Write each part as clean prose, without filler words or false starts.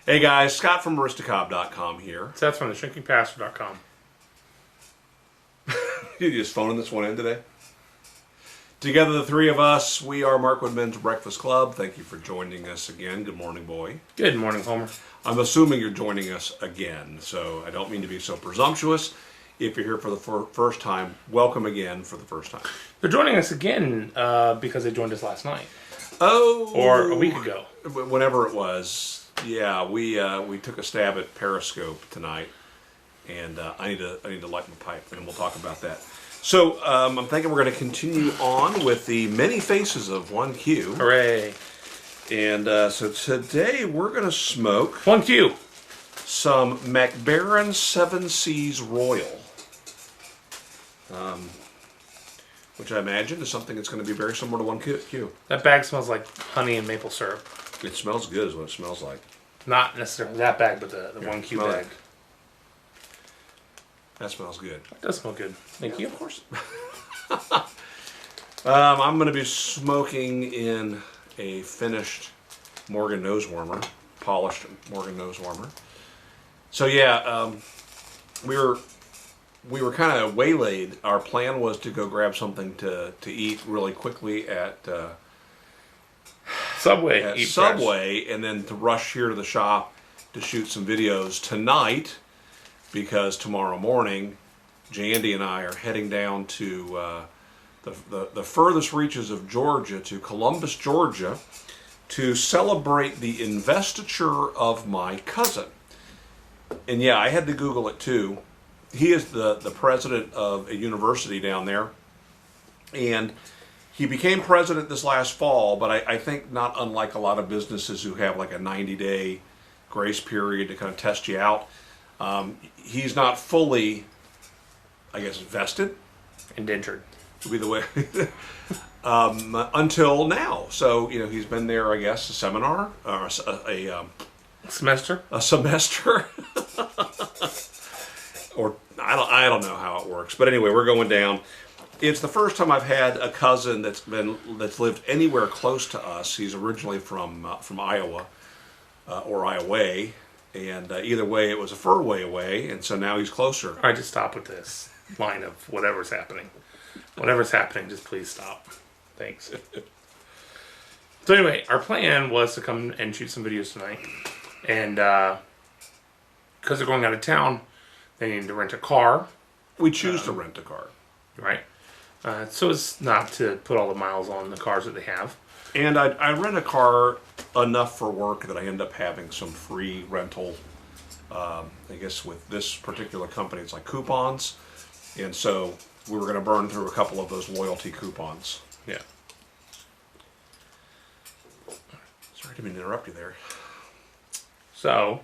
Hey guys, Scott from Aristocob.com here. Seth from theshrinkingpastor.com. You just phoning this one in today? Together, the three of us, we are Markwood Men's Breakfast Club. Thank you for joining us again. Good morning, boy. Good morning, Homer. I'm assuming you're joining us again, so I don't mean to be so presumptuous. If you're here for the first time, welcome again for the first time. They're joining us again because they joined us last night. Oh, or a week ago. Whenever it was. Yeah, we took a stab at Periscope tonight, and I need to light my pipe, and we'll talk about that. So I'm thinking we're going to continue on with the many faces of 1Q. Hooray! And so today we're going to smoke 1Q, some MacBaren 7Cs Royal, which I imagine is something that's going to be very similar to 1Q. that bag smells like honey and maple syrup. It smells good, is what it smells like. Not necessarily that bag, but the 1Q bag. That smells good. It does smell good. Thank you. Of course. I'm going to be smoking in a finished Morgan nose warmer, polished Morgan nose warmer. So yeah, we were kind of waylaid. Our plan was to go grab something to eat really quickly at Subway, and then to rush here to the shop to shoot some videos tonight, because tomorrow morning, Jandy and I are heading down to the furthest reaches of Georgia, to Columbus, Georgia, to celebrate the investiture of my cousin. And yeah, I had to Google it too. He is the president of a university down there, and he became president this last fall, but I think not unlike a lot of businesses who have like a 90-day grace period to kind of test you out. He's not fully, I guess, vested. Indentured. Would be the way. Until now. So, you know, he's been there, I guess, a seminar, or a semester. A semester. Or, I don't know how it works. But anyway, we're going down. It's the first time I've had a cousin that's lived anywhere close to us. He's originally from Iowa, or Iowa, and either way, it was a fur way away, and so now he's closer. All right, just stop with this line of whatever's happening. Whatever's happening, just please stop. Thanks. So anyway, our plan was to come and shoot some videos tonight, and because they're going out of town, they need to rent a car. We choose to rent a car. Right. So as not to put all the miles on the cars that they have. And I rent a car enough for work that I end up having some free rental. I guess with this particular company, it's like coupons. And so we were going to burn through a couple of those loyalty coupons. Yeah. Sorry, I didn't mean to interrupt you there. So,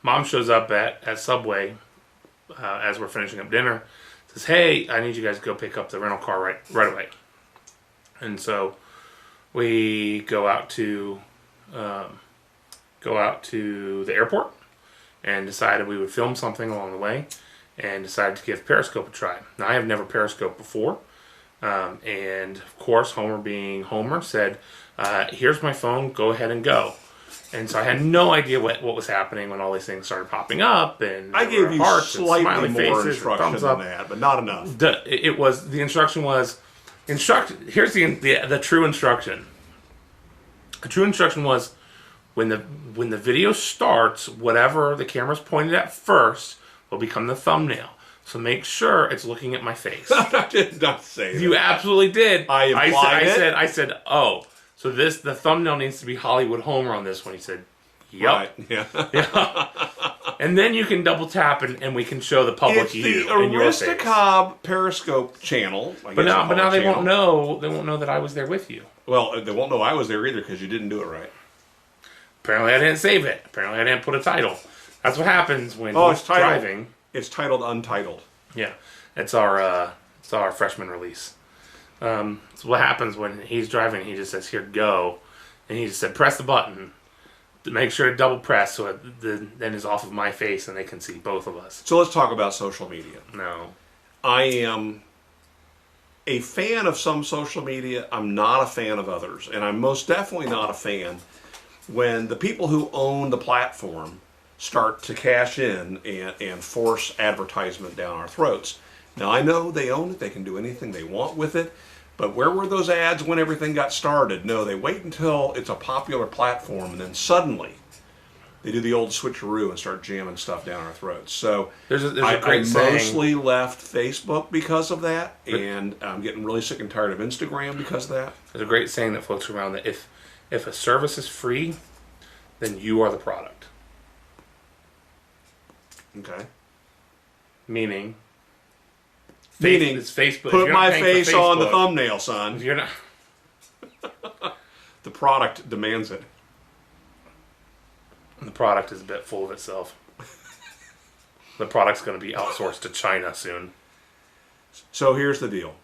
Mom shows up at Subway as we're finishing up dinner. Says, "Hey, I need you guys to go pick up the rental car right away." And so we go out to the airport and decided we would film something along the way, and decided to give Periscope a try. Now, I have never Periscoped before, and of course, Homer being Homer said, "Here's my phone. Go ahead and go." And so I had no idea what was happening when all these things started popping up, and I gave you hearts and slightly smiley more faces instruction and thumbs than up. that, but not enough. The instruction was Here's the true instruction. The true instruction was when the video starts, whatever the camera's pointed at first will become the thumbnail. So make sure it's looking at my face. I did not say that. You absolutely did. I implied it. I said, oh. So the thumbnail needs to be Hollywood Homer on this one. He said, "Yep." Right. Yeah. Yeah. And then you can double tap and we can show the public it's you the in your face. Aristocob Periscope channel. But now they won't know. They won't know that I was there with you. Well, they won't know I was there either because you didn't do it right. Apparently, I didn't save it. Apparently, I didn't put a title. That's what happens when he's driving. It's titled Untitled. Yeah, it's our freshman release. So what happens when he's driving? He just says, "Here, go," and he just said, "Press the button." To make sure to double press so it then is off of my face and they can see both of us. So let's talk about social media. No. I am a fan of some social media. I'm not a fan of others. And I'm most definitely not a fan when the people who own the platform start to cash in and force advertisement down our throats. Now, I know they own it, they can do anything they want with it, but where were those ads when everything got started? No, they wait until it's a popular platform, and then suddenly they do the old switcheroo and start jamming stuff down our throats. So there's a I great saying. mostly left Facebook because of that, and I'm getting really sick and tired of Instagram because of that. There's a great saying that floats around that if a service is free, then you are the product. Okay. Meaning it's Facebook. Put my face on the thumbnail, son. If you're not, The product demands it. the product is a bit full of itself. The product's going to be outsourced to China soon. So here's the deal.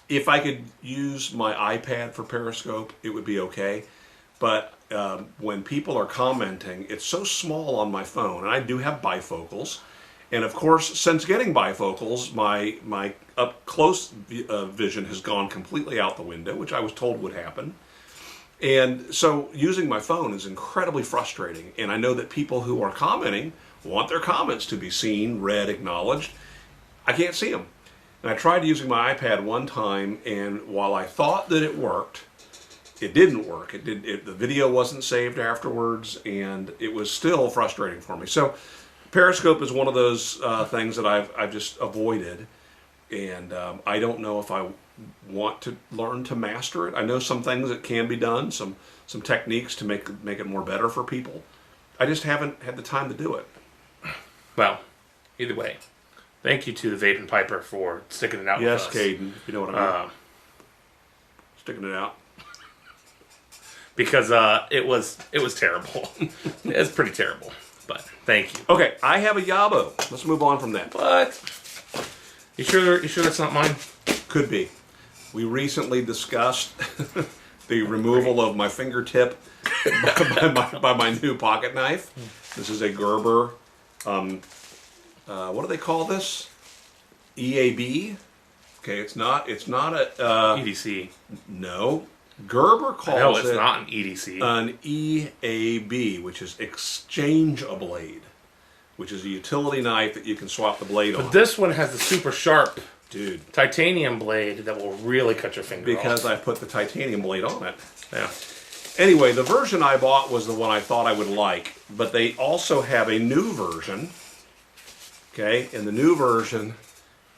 If I could use my iPad for Periscope, it would be okay. But when people are commenting, it's so small on my phone, and I do have bifocals. And of course, since getting bifocals, my up close vision has gone completely out the window, which I was told would happen. And so using my phone is incredibly frustrating. And I know that people who are commenting want their comments to be seen, read, acknowledged. I can't see them. And I tried using my iPad one time, and while I thought that it worked, it didn't work. The video wasn't saved afterwards, and it was still frustrating for me. So Periscope is one of those things that I've just avoided, and I don't know if I want to learn to master it. I know some things that can be done, some techniques to make it more better for people. I just haven't had the time to do it. Well, either way, thank you to the Vape and Piper for sticking it out with us. Yes, Caden, you know what I mean. Sticking it out. Because it was terrible. It's pretty terrible. But thank you. Okay, I have a Yabo. Let's move on from that. What? You sure that's not mine? Could be. We recently discussed the removal of my fingertip by my new pocket knife. This is a Gerber. What do they call this? EAB. Okay, it's not a EDC. No. Gerber calls No, it's it not an EDC. an EAB, which is exchange a blade, which is a utility knife that you can swap the blade on. But this one has the super sharp Dude, titanium blade that will really cut your finger because off. I put the titanium blade on it. Yeah. Anyway, the version I bought was the one I thought I would like, but they also have a new version. Okay, and the new version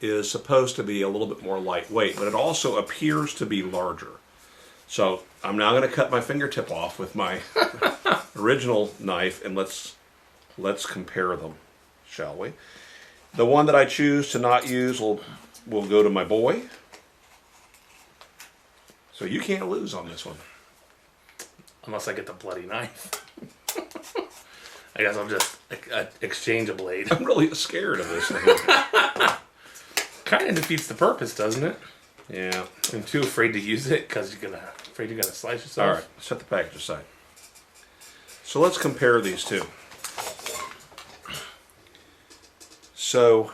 is supposed to be a little bit more lightweight, but it also appears to be larger. So I'm now going to cut my fingertip off with my original knife, and let's compare them, shall we? The one that I choose to not use will go to my boy. So you can't lose on this one. Unless I get the bloody knife. I guess I'll just exchange a blade. I'm really scared of this thing. Kind of defeats the purpose, doesn't it? Yeah. I'm too afraid to use it because you're afraid you're gonna slice yourself. All right, set the package aside. So let's compare these two. So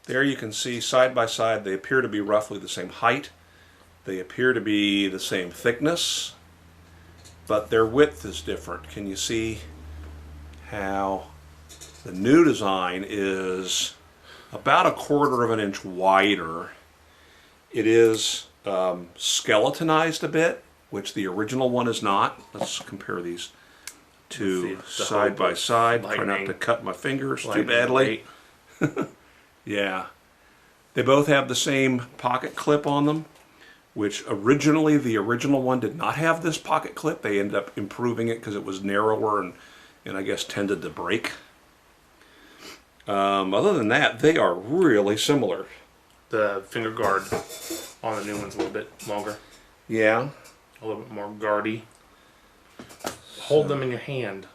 there you can see side by side they appear to be roughly the same height. They appear to be the same thickness, but their width is different. Can you see how the new design is about 1/4 of an inch wider? It is skeletonized a bit, which the original one is not. Let's compare these two side by side. Try not to cut my fingers too badly. Yeah. They both have the same pocket clip on them, which originally the original one did not have this pocket clip. They ended up improving it because it was narrower and I guess tended to break. Other than that, they are really similar. The finger guard on the new one's a little bit longer. Yeah. A little bit more guardy. Hold them in your hand.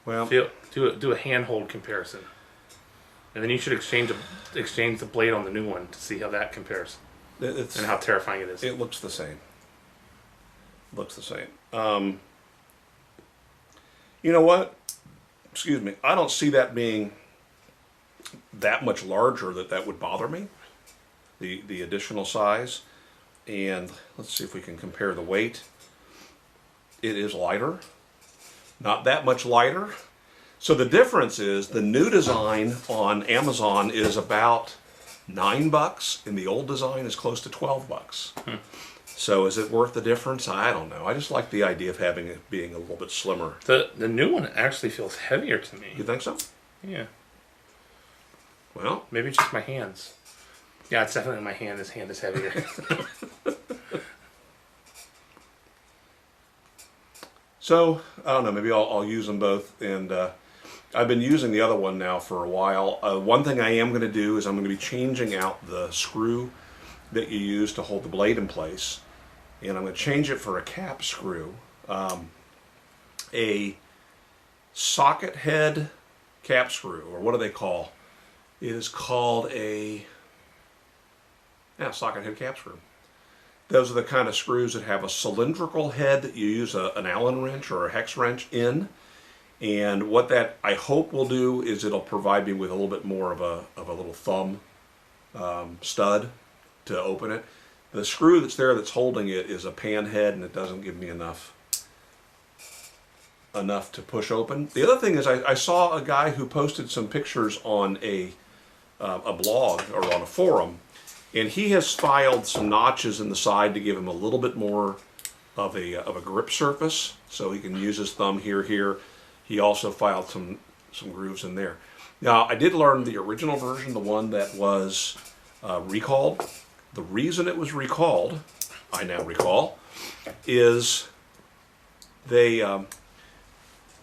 Well, Do a handhold comparison. And then you should exchange the blade on the new one to see how that compares. And how terrifying it is. It looks the same. Looks the same. You know what? Excuse me. I don't see that being that much larger that would bother me. The additional size. And let's see if we can compare the weight. it is lighter. Not that much lighter. So the difference is the new design on Amazon is about $9 and the old design is close to $12. So is it worth the difference? I don't know. I just like the idea of having it being a little bit slimmer. The new one actually feels heavier to me. You think so? Yeah. Well, maybe it's just my hands. Yeah, it's definitely my hand. This hand is heavier. So I don't know. Maybe I'll use them both. And I've been using the other one now for a while. One thing I am going to do is I'm going to be changing out the screw that you use to hold the blade in place. And I'm going to change it for a cap screw. A socket head cap screw, or what do they call? It is called a socket head cap screw. Those are the kind of screws that have a cylindrical head that you use an Allen wrench or a hex wrench in. And what that I hope will do is it'll provide me with a little bit more of a little thumb stud to open it. The screw that's there that's holding it is a pan head, and it doesn't give me enough to push open. The other thing is I saw a guy who posted some pictures on a blog or on a forum, and he has filed some notches in the side to give him a little bit more of a grip surface, so he can use his thumb here. He also filed some grooves in there. Now, I did learn the original version, the one that was recalled. The reason it was recalled, I now recall, is they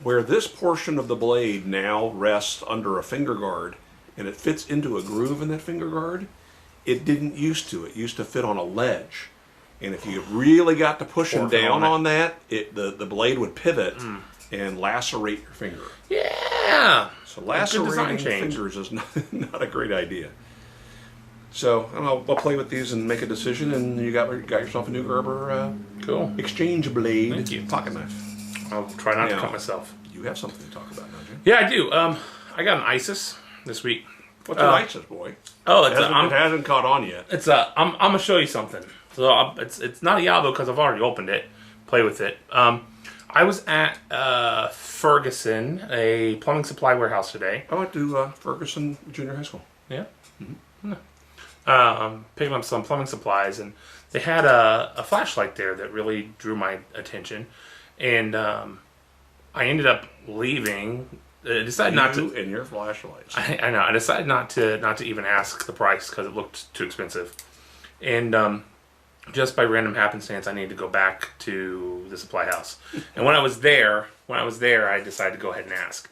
where this portion of the blade now rests under a finger guard and it fits into a groove in that finger guard, it didn't used to. It used to fit on a ledge. And if you really got to pushing down on that, the blade would pivot and lacerate your finger. Yeah! So lacerating fingers is not a great idea. So I'll play with these and make a decision, and you got yourself a new Gerber cool exchange blade. Thank you. Pocket knife. I'll try not to cut myself. You have something to talk about, don't you? Yeah, I do. I got an ISYS this week. What's an ISYS, boy? Oh, it hasn't caught on yet. It's I'm gonna show you something. So it's not a Yabo because I've already opened it. Play with it. I was at Ferguson, a plumbing supply warehouse today. I went to Ferguson Junior High School. Yeah. Mm-hmm. Picking up some plumbing supplies, and they had a flashlight there that really drew my attention, and I ended up leaving. Decided not to. And your flashlights. I know. I decided not to even ask the price because it looked too expensive, and just by random happenstance, I needed to go back to the supply house. And when I was there, I decided to go ahead and ask.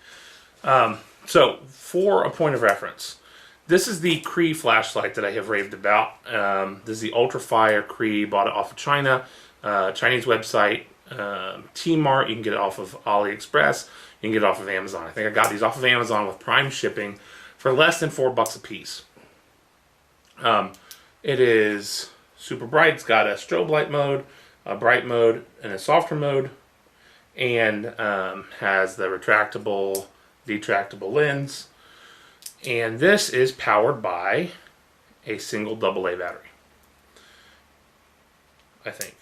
So, for a point of reference, this is the Cree flashlight that I have raved about. This is the Ultrafire Cree. Bought it off of China, Chinese website, Tmart. You can get it off of AliExpress. You can get it off of Amazon. I think I got these off of Amazon with Prime shipping for less than $4 a piece. It is super bright. It's got a strobe light mode, a bright mode, and a softer mode, and has the retractable, detractable lens. And this is powered by a single AA battery. I think.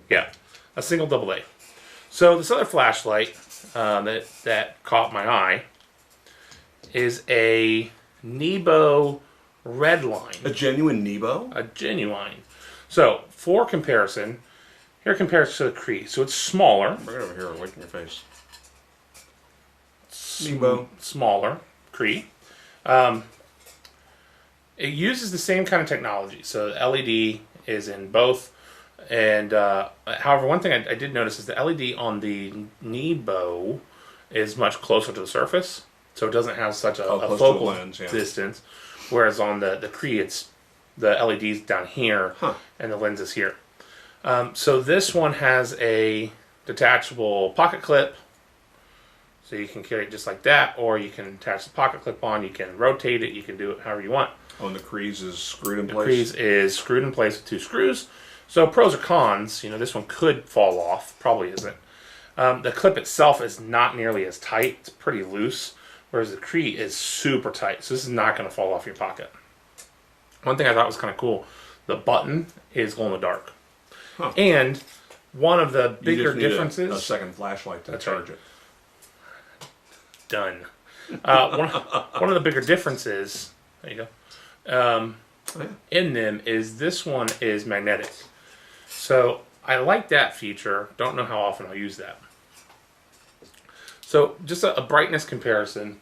Yeah, a single AA. So this other flashlight that caught my eye is a Nebo Redline. A genuine Nebo? A genuine. So, for comparison, here compares to the Cree. So it's smaller. Bring it over here and wait in your face. Nebo. Smaller. Cree. It uses the same kind of technology. So the LED is in both. And however, one thing I did notice is the LED on the Nebo is much closer to the surface. So it doesn't have such a focal lens, distance. Whereas on the Cree, it's the LED's down here and the lens is here. So this one has a detachable pocket clip. So you can carry it just like that, or you can attach the pocket clip on, you can rotate it, you can do it however you want. Oh, and the Cree's is screwed in place? The Cree's is screwed in place with 2 screws. So pros or cons, this one could fall off, probably isn't. The clip itself is not nearly as tight, it's pretty loose, whereas the Cree is super tight, so this is not going to fall off your pocket. One thing I thought was kind of cool, the button is glow in the dark. And one of the You bigger just need differences. a second flashlight to charge it. Done. One of the bigger differences. There you go. In them is this one is magnetic. So I like that feature. Don't know how often I'll use that. So just a brightness comparison.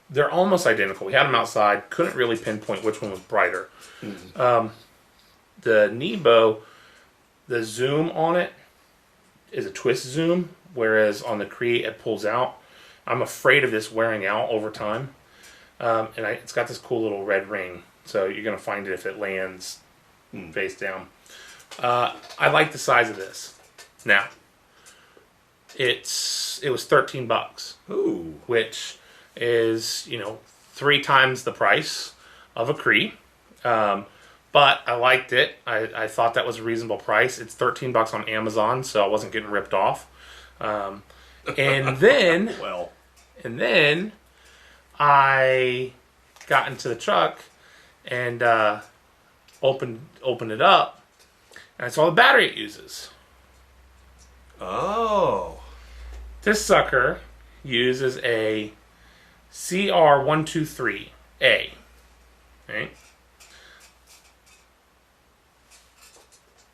They're almost identical. We had them outside. Couldn't really pinpoint which one was brighter. The Nebo, the zoom on it is a twist zoom, whereas on the Create it pulls out. I'm afraid of this wearing out over time. It's got this cool little red ring, so you're going to find it if it lands face down. I like the size of this. Now, it was $13, Ooh. which is 3 times the price of a Cree. But I liked it. I thought that was a reasonable price. It's $13 on Amazon, so I wasn't getting ripped off. And then, Well, I got into the truck and opened it up, and I saw the battery it uses. oh. This sucker uses a CR123A. Right?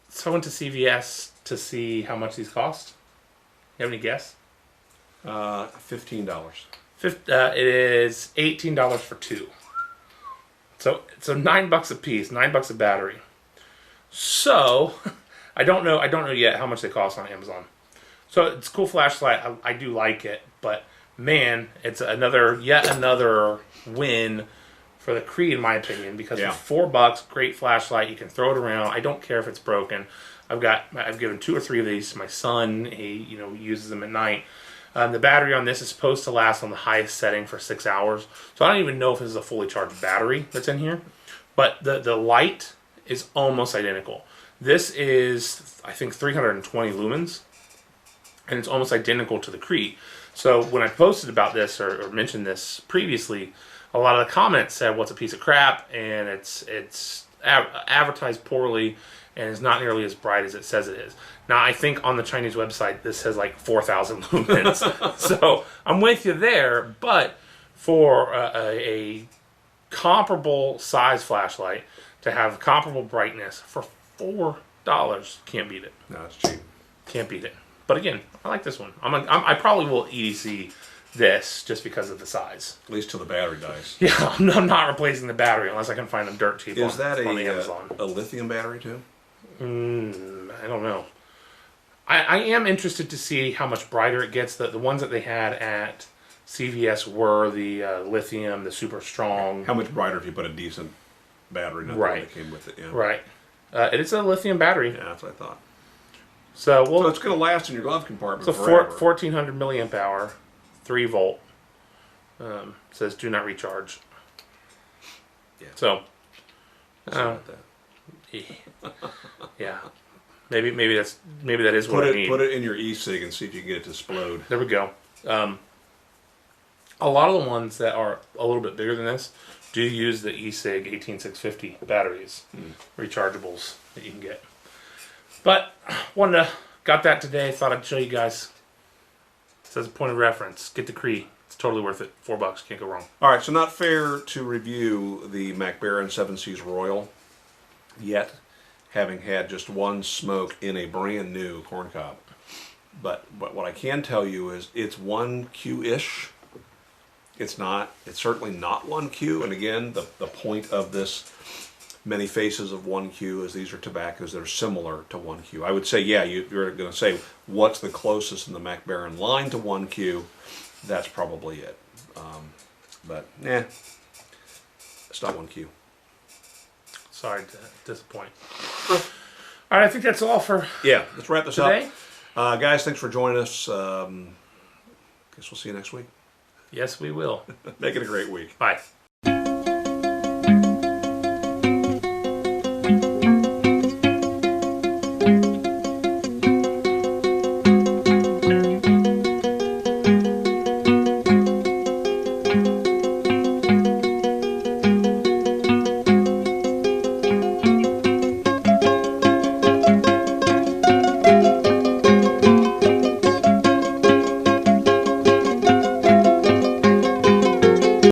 So I went to CVS to see how much these cost. You have any guess? $15. It is $18 for 2. So $9 a piece, $9 a battery. So I don't know yet how much they cost on Amazon. So it's a cool flashlight. I do like it, but man, it's yet another win for the Cree, in my opinion, because for $4, great flashlight. You can throw it around. I don't care if it's broken. I've given 2 or 3 of these to my son. He uses them at night. The battery on this is supposed to last on the highest setting for 6 hours. So I don't even know if this is a fully charged battery that's in here. But the light is almost identical. This is, I think, 320 lumens. And it's almost identical to the Cree. So when I posted about this or mentioned this previously, a lot of the comments said, "What's a piece of crap?" And it's advertised poorly and is not nearly as bright as it says it is. Now, I think on the Chinese website, this has like 4,000 lumens. So I'm with you there, but for a comparable size flashlight to have comparable brightness for $4, can't beat it. No, it's cheap. Can't beat it. But again, I like this one. I probably will EDC this just because of the size. At least till the battery dies. Yeah, I'm not replacing the battery unless I can find them dirt cheap Is that on Amazon. a lithium battery too? I don't know. I am interested to see how much brighter it gets. The ones that they had at CVS were the lithium, the super strong. How much brighter if you put a decent battery? Not Right. that came with it. Yeah. Right. It is a lithium battery. Yeah, that's what I thought. So So it's going to last in your glove compartment So forever. 1400 milliamp hour, 3 volt. Says do not recharge. Yeah. So, Something like that. yeah, maybe that is what I need. Put it in your e-cig and see if you can get it to explode. There we go. A lot of the ones that are a little bit bigger than this do use the e-cig 18650 batteries, rechargeables that you can get. But got that today. Thought I'd show you guys. It says a point of reference. Get the Cree. It's totally worth it. $4. Can't go wrong. All right, so not fair to review the MacBaren 7 Seas Royal yet, having had just one smoke in a brand new corncob. But what I can tell you is it's 1Q-ish. It's certainly not 1Q. And again, the point of this many faces of 1Q is these are tobaccos that are similar to 1Q. I would say, yeah, you're going to say, what's the closest in the MacBaren line to 1Q? That's probably it. But, it's not 1Q. Sorry to disappoint. All right, I think that's all for let's wrap this today. up. Guys, thanks for joining us. Guess we'll see you next week. Yes, we will. Make it a great week. Bye.